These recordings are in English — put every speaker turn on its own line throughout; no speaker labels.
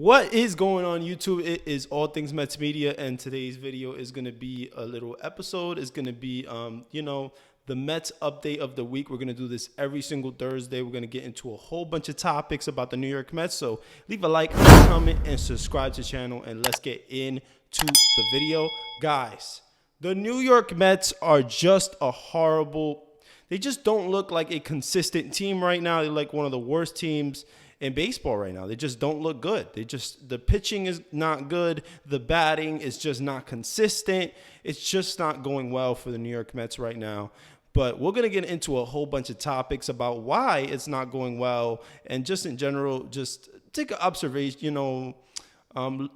What is going on YouTube? It is All Things Mets Media, and today's video is going to be a little episode. It's going to be, the Mets update of the week. We're going to do this every single Thursday. We're going to get into a whole bunch of topics about the New York Mets. So leave a like, comment, and subscribe to the channel, and let's get into the video. Guys, the New York Mets are just they just don't look like a consistent team right now. They're like one of the worst teams in baseball right now. They just don't look good. The pitching is not good. The batting is just not consistent. It's just not going well for the New York Mets right now. But we're going to get into a whole bunch of topics about why it's not going well, and just in general, just take an observation,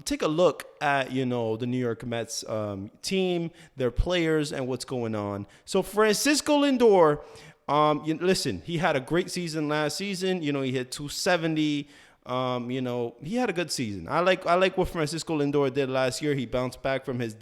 take a look at, the New York Mets team, their players, and what's going on. So Francisco Lindor, listen, he had a great season last season. He hit 270. He had a good season. I like what Francisco Lindor did last year. He bounced back from his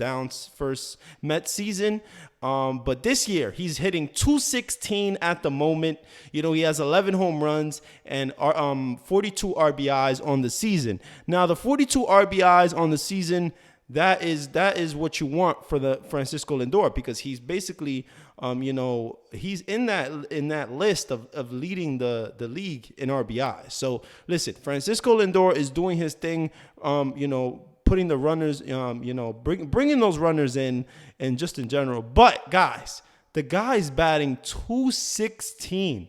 first Mets season. But this year, he's hitting 216 at the moment. He has 11 home runs and 42 RBIs on the season. Now, the 42 RBIs on the season, that is what you want for the Francisco Lindor, because he's basically, he's in that list of leading the league in RBI. So listen, Francisco Lindor is doing his thing, putting the runners, bringing those runners in, and just in general. But guys, the guy's batting 216.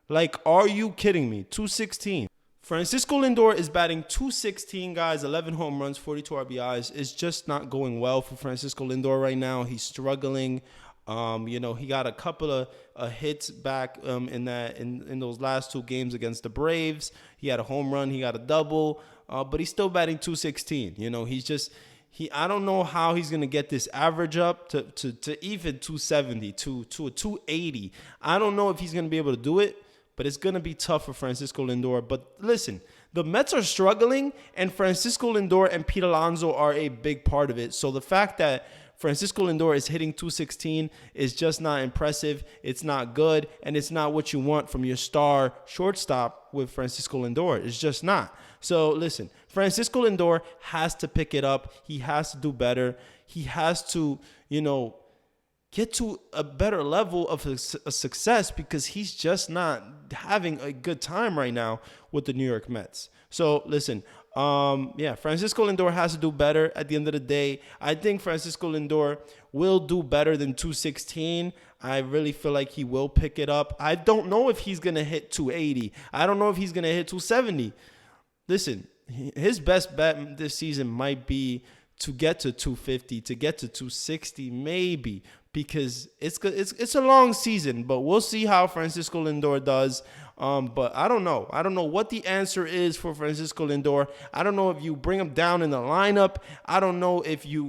Like, are you kidding me? 216. Francisco Lindor is batting 216, guys, 11 home runs, 42 RBIs. It's just not going well for Francisco Lindor right now. He's struggling. He got a couple of hits back in those last two games against the Braves. He had a home run. He got a double, but he's still batting 216. I don't know how he's going to get this average up to even 270, to a 280. I don't know if he's going to be able to do it. But it's going to be tough for Francisco Lindor. But listen, the Mets are struggling, and Francisco Lindor and Pete Alonso are a big part of it. So the fact that Francisco Lindor is hitting 216 is just not impressive. It's not good, and it's not what you want from your star shortstop with Francisco Lindor. It's just not. So listen, Francisco Lindor has to pick it up. He has to do better. He has to, get to a better level of a success, because he's just not having a good time right now with the New York Mets. So listen, Francisco Lindor has to do better at the end of the day. I think Francisco Lindor will do better than 216. I really feel like he will pick it up. I don't know if he's going to hit 280. I don't know if he's going to hit 270. Listen, his best bet this season might be to get to 250, to get to 260 maybe, because it's a long season. But we'll see how Francisco Lindor does. But I don't know. I don't know what the answer is for Francisco Lindor. I don't know if you bring him down in the lineup. I don't know if you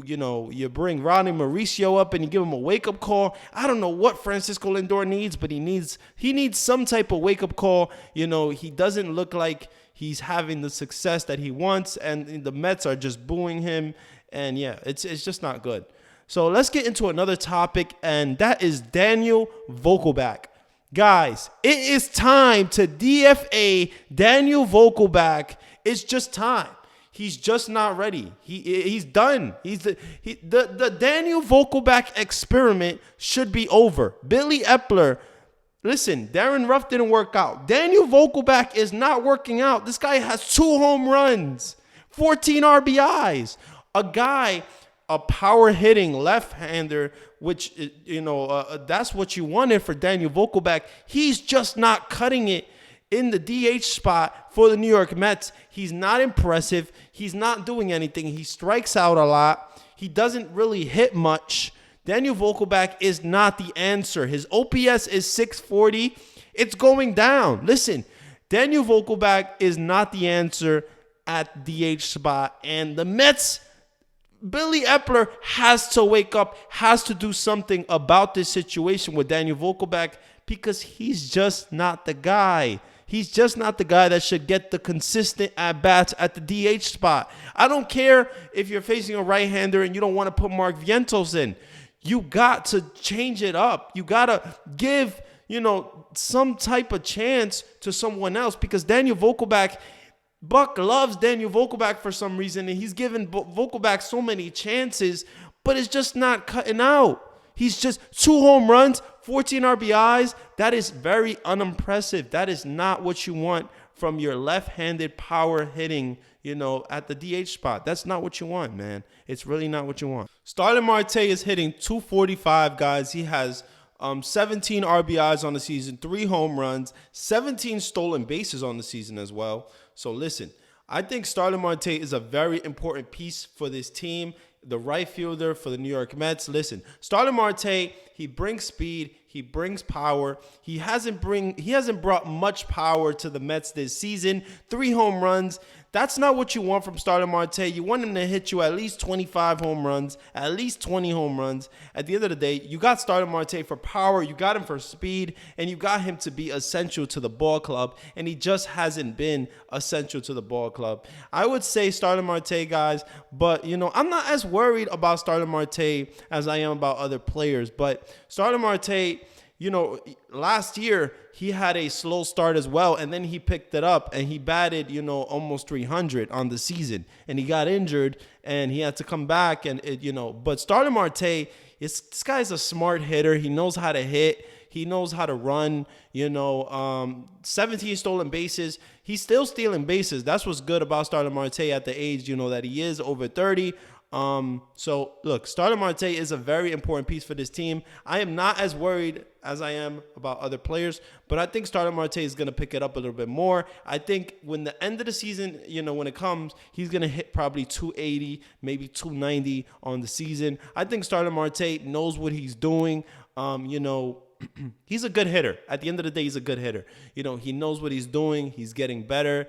bring Ronnie Mauricio up and you give him a wake-up call. I don't know what Francisco Lindor needs, but he needs some type of wake-up call. He doesn't look like he's having the success that he wants, and the Mets are just booing him. And yeah, it's just not good. So let's get into another topic, and that is Daniel Vogelbach. Guys, it is time to DFA Daniel Vogelbach. It's just time. He's just not ready. He's done. The Daniel Vogelbach experiment should be over. Billy Epler, listen, Darren Ruff didn't work out. Daniel Vogelbach is not working out. This guy has 2 home runs, 14 RBIs. A power-hitting left-hander, which, that's what you wanted for Daniel Vogelbach. He's just not cutting it in the DH spot for the New York Mets. He's not impressive. He's not doing anything. He strikes out a lot. He doesn't really hit much. Daniel Vogelbach is not the answer. His OPS is 640. It's going down. Listen, Daniel Vogelbach is not the answer at DH spot, and the Mets, Billy Epler has to wake up, has to do something about this situation with Daniel Vogelbach, because he's just not the guy. He's just not the guy that should get the consistent at-bats at the DH spot. I don't care if you're facing a right-hander and you don't want to put Mark Vientos in. You got to change it up. You got to give, some type of chance to someone else, because Daniel Vogelbach, Buck loves Daniel Vogelbach for some reason, and he's given Vogelbach so many chances, but it's just not cutting out. He's just 2 home runs, 14 RBIs. That is very unimpressive. That is not what you want from your left-handed power hitting, at the DH spot. That's not what you want, man. It's really not what you want. Starling Marte is hitting 245, guys. He has 17 RBIs on the season, 3 home runs, 17 stolen bases on the season as well. So listen, I think Starling Marte is a very important piece for this team. The right fielder for the New York Mets. Listen, Starling Marte, he brings speed, he brings power. He hasn't brought much power to the Mets this season. 3 home runs. That's not what you want from Starling Marte. You want him to hit you at least 25 home runs, at least 20 home runs. At the end of the day, you got Starling Marte for power, you got him for speed, and you got him to be essential to the ball club, and he just hasn't been essential to the ball club. I would say Starling Marte, guys, but, I'm not as worried about Starling Marte as I am about other players. But Starling Marte, last year he had a slow start as well, and then he picked it up and he batted, almost 300 on the season, and he got injured and he had to come back, and but Starling Marte, this guy's a smart hitter. He knows how to hit. He knows how to run, 17 stolen bases. He's still stealing bases. That's what's good about Starling Marte at the age, that he is, over 30. So look, Starling Marte is a very important piece for this team. I am not as worried as I am about other players, but I think Starling Marte is going to pick it up a little bit more. I think when the end of the season, when it comes, he's going to hit probably 280, maybe 290 on the season. I think Starling Marte knows what he's doing. He's a good hitter. At the end of the day, he's a good hitter. He knows what he's doing. He's getting better.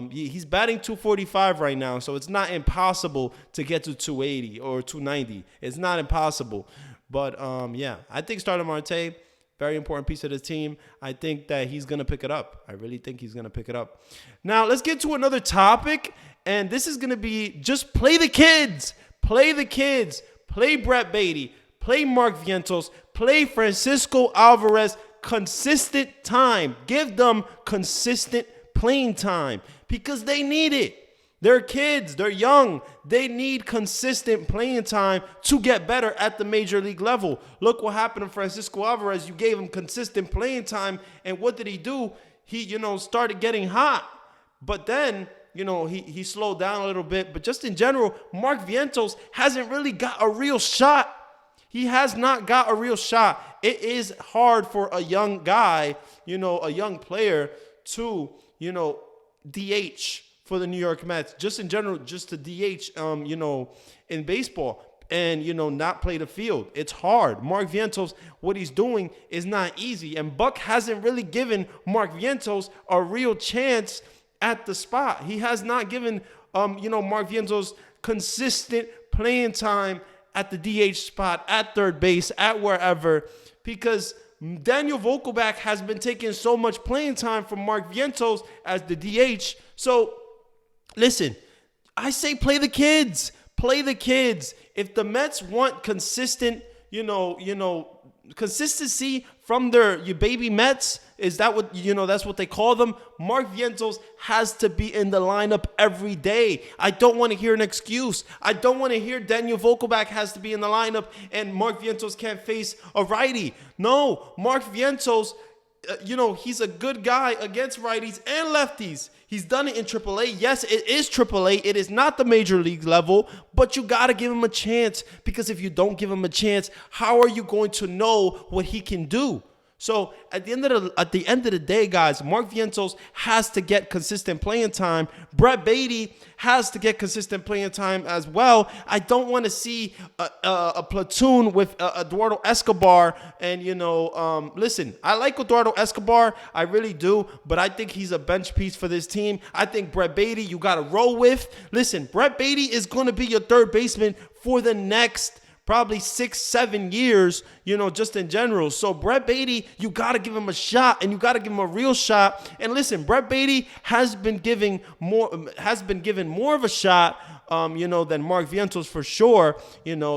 He's batting 245 right now, so it's not impossible to get to 280 or 290. It's not impossible. But, I think Starling Marte, very important piece of the team. I think that he's going to pick it up. I really think he's going to pick it up. Now, let's get to another topic, and this is going to be just play the kids. Play the kids. Play Brett Baty. Play Mark Vientos. Play Francisco Alvarez. Consistent time. Give them consistent playing time because they need it. They're kids. They're young. They need consistent playing time to get better at the major league level. Look what happened to Francisco Alvarez. You gave him consistent playing time, and what did he do? He, started getting hot. But then, he slowed down a little bit. But just in general, Mark Vientos hasn't really got a real shot. He has not got a real shot. It is hard for a young guy, a young player to, DH for the New York Mets. Just in general, just to DH, in baseball and, not play the field. It's hard. Mark Vientos, what he's doing is not easy. And Buck hasn't really given Mark Vientos a real chance at the spot. He has not given, Mark Vientos consistent playing time at the DH spot, at third base, at wherever, because Daniel Vogelbach has been taking so much playing time from Mark Vientos as the DH. So, listen, I say play the kids. Play the kids. If the Mets want consistent, consistency from your baby Mets, is that what, that's what they call them? Mark Vientos has to be in the lineup every day. I don't want to hear an excuse. I don't want to hear Daniel Vogelbach has to be in the lineup and Mark Vientos can't face a righty. No, Mark Vientos, he's a good guy against righties and lefties. He's done it in AAA. Yes, it is AAA. It is not the major league level, but you got to give him a chance, because if you don't give him a chance, how are you going to know what he can do? So at the end of the day, guys, Mark Vientos has to get consistent playing time. Brett Baty has to get consistent playing time as well. I don't want to see a platoon with Eduardo Escobar. And, listen, I like Eduardo Escobar. I really do. But I think he's a bench piece for this team. I think Brett Baty, you got to roll with. Listen, Brett Baty is going to be your third baseman for the next probably 6-7 years, just in general. So Brett Baty, you got to give him a shot, and you got to give him a real shot. And listen, Brett Baty has been given more of a shot, than Mark Vientos for sure.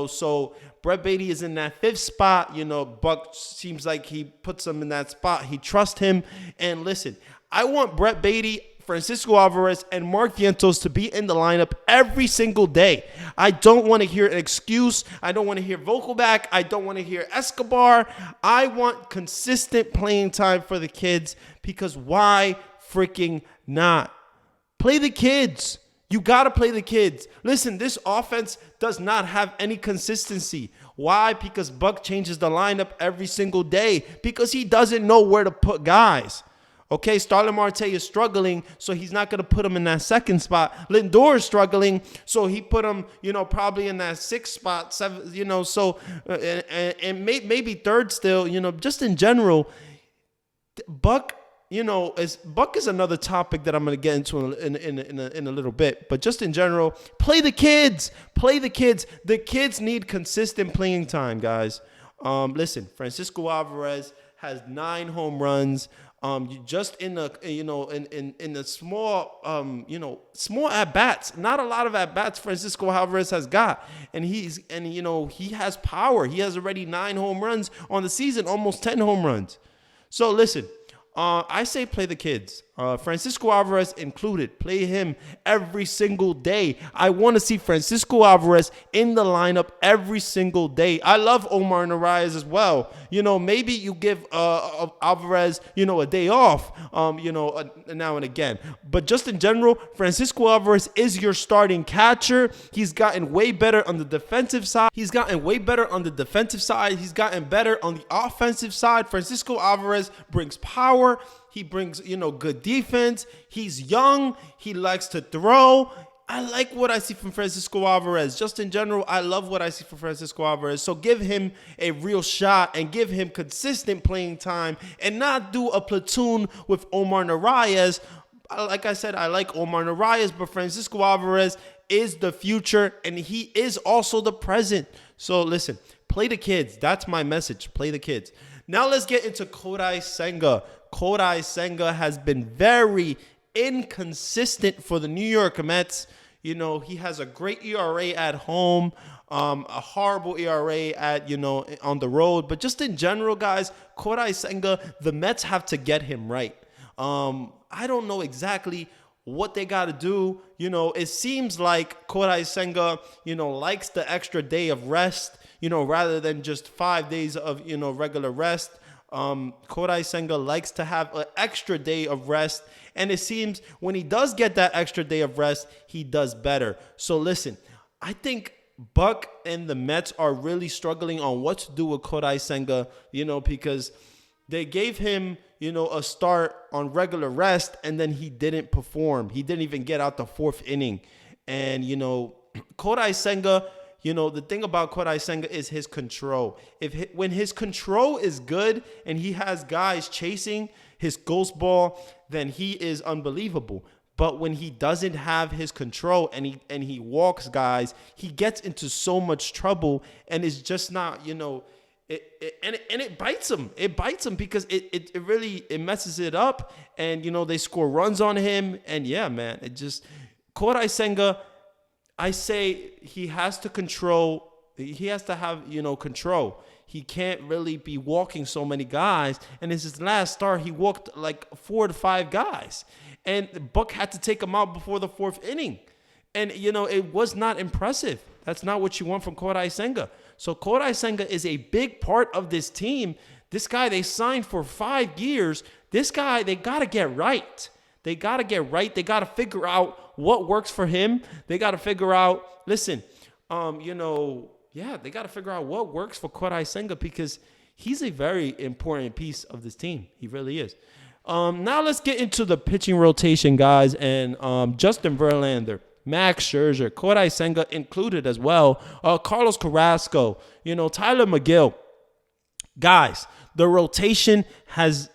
So Brett Baty is in that 5th spot. Buck seems like he puts him in that spot. He trusts him. And listen, I want Brett Baty Francisco Alvarez and Mark Vientos to be in the lineup every single day. I don't want to hear an excuse. I don't want to hear Vogelback. I don't want to hear Escobar. I want consistent playing time for the kids, because why freaking not? Play the kids. You got to play the kids. Listen, this offense does not have any consistency. Why? Because Buck changes the lineup every single day, because he doesn't know where to put guys. Okay, Starlin Marte is struggling, so he's not going to put him in that second spot. Lindor is struggling, so he put him, probably in that sixth spot, seven, and maybe third still, just in general. Buck is another topic that I'm going to get into in a little bit. But just in general, play the kids. Play the kids. The kids need consistent playing time, guys. Listen, Francisco Alvarez has 9 home runs. Just in the in the small at bats, not a lot of at bats Francisco Alvarez has got, and he has power. He has already 9 home runs on the season, almost 10 home runs. So listen. I say play the kids. Francisco Alvarez included. Play him every single day. I want to see Francisco Alvarez in the lineup every single day. I love Omar Narvaez as well. Maybe you give Alvarez, a day off, now and again. But just in general, Francisco Alvarez is your starting catcher. He's gotten way better on the defensive side. He's gotten better on the offensive side. Francisco Alvarez brings power. He brings, good defense. He's young. He likes to throw. I like what I see from Francisco Alvarez. Just in general, I love what I see from Francisco Alvarez. So give him a real shot and give him consistent playing time, and not do a platoon with Omar Narvaez. Like I said, I like Omar Narvaez, but Francisco Alvarez is the future, and he is also the present. So listen, play the kids. That's my message. Play the kids. Now let's get into Kodai Senga. Kodai Senga has been very inconsistent for the New York Mets. He has a great ERA at home, a horrible ERA at, on the road. But just in general, guys, Kodai Senga, the Mets have to get him right. I don't know exactly what they got to do. It seems like Kodai Senga, likes the extra day of rest, rather than just 5 days of, regular rest. Kodai Senga likes to have an extra day of rest, and it seems when he does get that extra day of rest, he does better. So listen, I think Buck and the Mets are really struggling on what to do with Kodai Senga, because they gave him, a start on regular rest, and then he didn't perform. He didn't even get out the 4th inning. And, Kodai Senga, the thing about Kodai Senga is his control. When his control is good and he has guys chasing his ghost ball, then he is unbelievable. But when he doesn't have his control and he walks guys, he gets into so much trouble, and it's just not, it bites him. It bites him because it really messes it up, and they score runs on him, and yeah, man, Kodai Senga. I say he has to control. He has to have, control. He can't really be walking so many guys. And in his last start, he walked like 4 to 5 guys. And Buck had to take him out before the 4th inning. And, it was not impressive. That's not what you want from Kodai Senga. So Kodai Senga is a big part of this team. This guy they signed for 5 years. This guy, they got to get right. They got to get right. They got to figure out what works for him. They got to figure out, listen, they got to figure out what works for Kodai Senga, because he's a very important piece of this team. He really is. Now let's get into the pitching rotation, guys, and Justin Verlander, Max Scherzer, Kodai Senga included as well, Carlos Carrasco, Tyler McGill. Guys, the rotation has,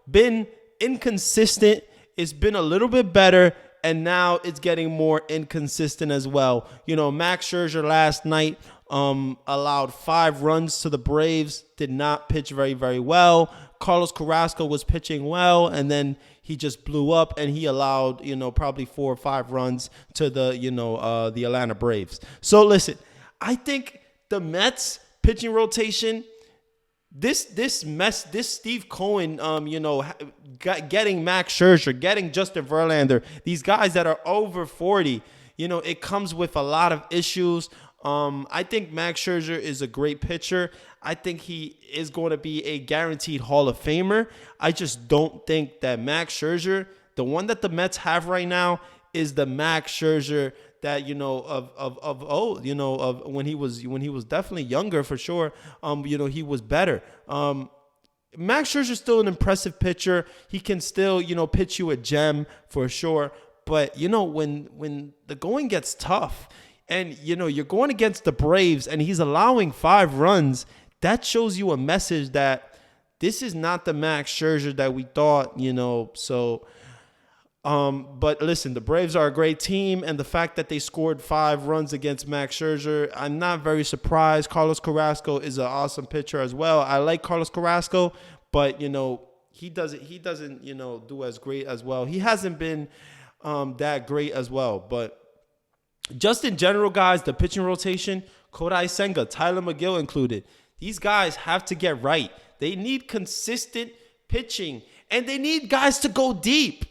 been inconsistent. It's been a little bit better, and now it's getting more inconsistent as well. Max Scherzer last night allowed 5 runs to the Braves, did not pitch very, very well. Carlos Carrasco was pitching well, and then he just blew up, and he allowed, probably 4 or 5 runs to the Atlanta Braves. So listen, I think the Mets pitching rotation, this Steve Cohen, getting Max Scherzer, getting Justin Verlander, these guys that are over 40, it comes with a lot of issues. I think Max Scherzer is a great pitcher. I think he is going to be a guaranteed Hall of Famer. I just don't think that Max Scherzer, the one that the Mets have right now, is the Max Scherzer that of when he was definitely younger for sure. He was better. Max Scherzer is still an impressive pitcher. He can still pitch you a gem for sure. But when the going gets tough, and you're going against the Braves, and he's allowing 5 runs, that shows you a message that this is not the Max Scherzer that we thought. So. But listen, the Braves are a great team, and the fact that they scored 5 runs against Max Scherzer, I'm not very surprised. Carlos Carrasco is an awesome pitcher as well. I like Carlos Carrasco, but he doesn't do as great as well. He hasn't been that great as well. But just in general, guys, the pitching rotation, Kodai Senga, Tyler McGill included, these guys have to get right. They need consistent pitching, and they need guys to go deep.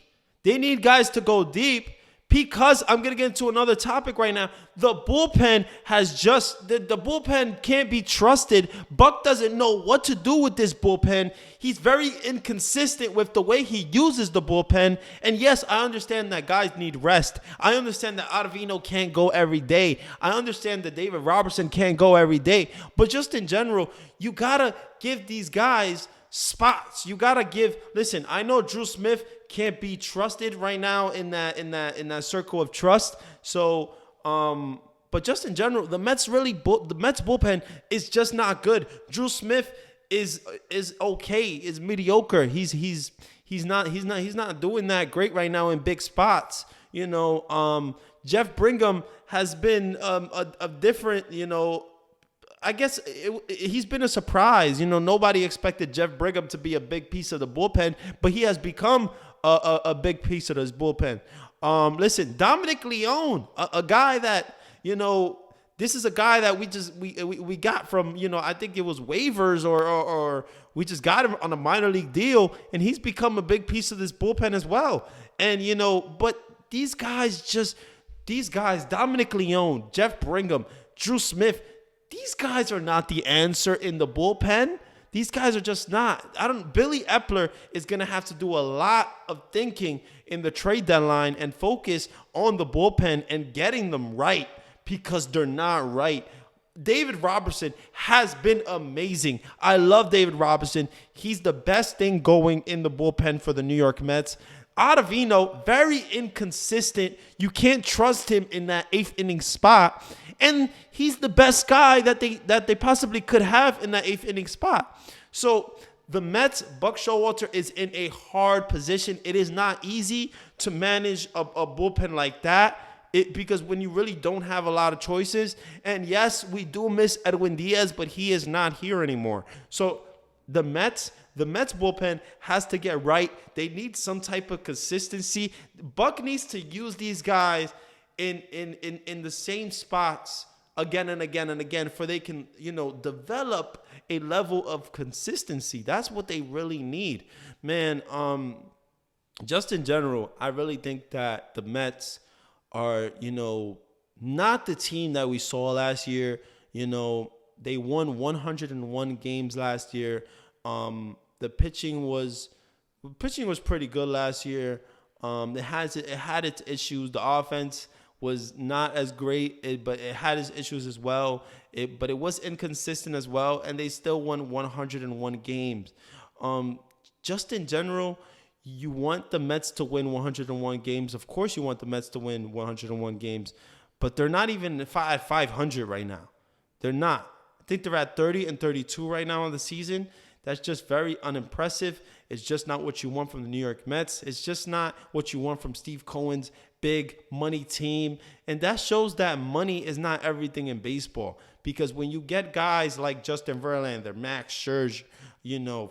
Because I'm going to get into another topic right now. The bullpen the bullpen can't be trusted. Buck doesn't know what to do with this bullpen. He's very inconsistent with the way he uses the bullpen. And yes, I understand that guys need rest. I understand that Ottavino can't go every day. I understand that David Robertson can't go every day. But just in general, you got to give these guys spots. You gotta listen, I know Drew Smith can't be trusted right now in that circle of trust. So but just in general, the Mets bullpen is just not good. Drew Smith is okay, is mediocre. He's not doing that great right now in big spots. Jeff Brigham has been a different, I guess he's been a surprise. Nobody expected Jeff Brigham to be a big piece of the bullpen, but he has become a big piece of this bullpen. Listen, Dominic Leone, a guy that, this is a guy that we got from, I think it was waivers or we just got him on a minor league deal, and he's become a big piece of this bullpen as well. And, but these guys, Dominic Leone, Jeff Brigham, Drew Smith, these guys are not the answer in the bullpen. These guys are just not. Billy Epler is going to have to do a lot of thinking in the trade deadline and focus on the bullpen and getting them right, because they're not right. David Robertson has been amazing. I love David Robertson. He's the best thing going in the bullpen for the New York Mets. Ottavino, very inconsistent. You can't trust him in that 8th inning spot. And he's the best guy that they possibly could have in that 8th inning spot. So the Mets, Buck Showalter, is in a hard position. It is not easy to manage a bullpen like that, because when you really don't have a lot of choices. And yes, we do miss Edwin Diaz, but he is not here anymore. So the Mets bullpen has to get right. They need some type of consistency. Buck needs to use these guys in the same spots again and again and again, for they can, develop a level of consistency. That's what they really need, man. Just in general, I really think that the Mets are, not the team that we saw last year. They won 101 games last year. The pitching was pretty good last year. It had its issues. The offense was not as great, but it had its issues as well. But it was inconsistent as well, and they still won 101 games. Just in general, you want the Mets to win 101 games. Of course, you want the Mets to win 101 games, but they're not even at 500 right now. They're not. I think they're at 30-32 right now on the season. That's just very unimpressive. It's just not what you want from the New York Mets. It's just not what you want from Steve Cohen's big money team. And that shows that money is not everything in baseball. Because when you get guys like Justin Verlander, Max Scherzer,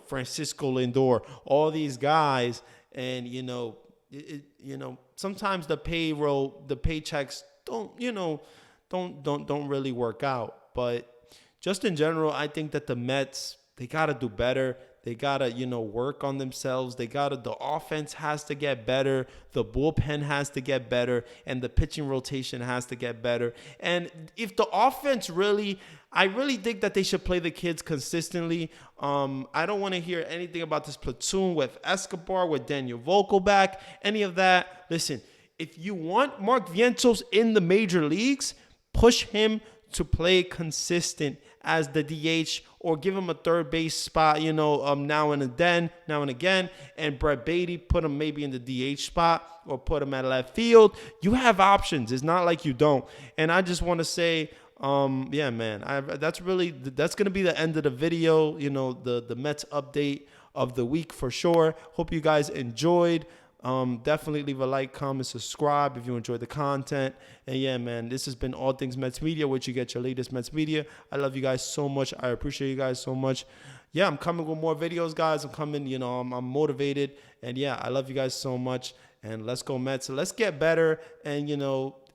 Francisco Lindor, all these guys, and sometimes the paychecks don't really work out. But just in general, I think that the Mets, they got to do better. They got to, work on themselves. The offense has to get better. The bullpen has to get better. And the pitching rotation has to get better. And if the offense I really think that they should play the kids consistently. I don't want to hear anything about this platoon with Escobar, with Daniel Vogelback, any of that. Listen, if you want Mark Vientos in the major leagues, push him to play consistent as the DH, or give him a third base spot, now and again. And Brett Beatty, put him maybe in the DH spot or put him at left field. You have options. It's not like you don't. And I just want to say, yeah, man, that's going to be the end of the video. The Mets update of the week for sure. Hope you guys enjoyed. Definitely leave a like, comment, subscribe if you enjoyed the content. And yeah, man, this has been All Things Mets Media, which you get your latest Mets media. I love you guys so much. I appreciate you guys so much. Yeah, I'm coming with more videos, guys. I'm coming, I'm motivated. And yeah, I love you guys so much. And let's go Mets. Let's get better. And,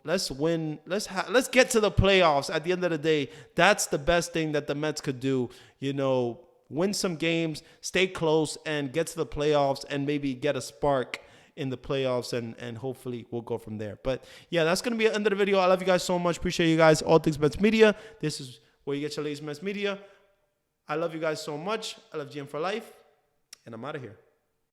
let's win. Let's get to the playoffs. At the end of the day, that's the best thing that the Mets could do. Win some games, stay close, and get to the playoffs, and maybe get a spark in the playoffs, and hopefully we'll go from there. But yeah, that's going to be the end of the video. I love you guys so much. Appreciate you guys. All Things Mets Media. This is where you get your latest Mets media. I love you guys so much. I love GM for life, and I'm out of here.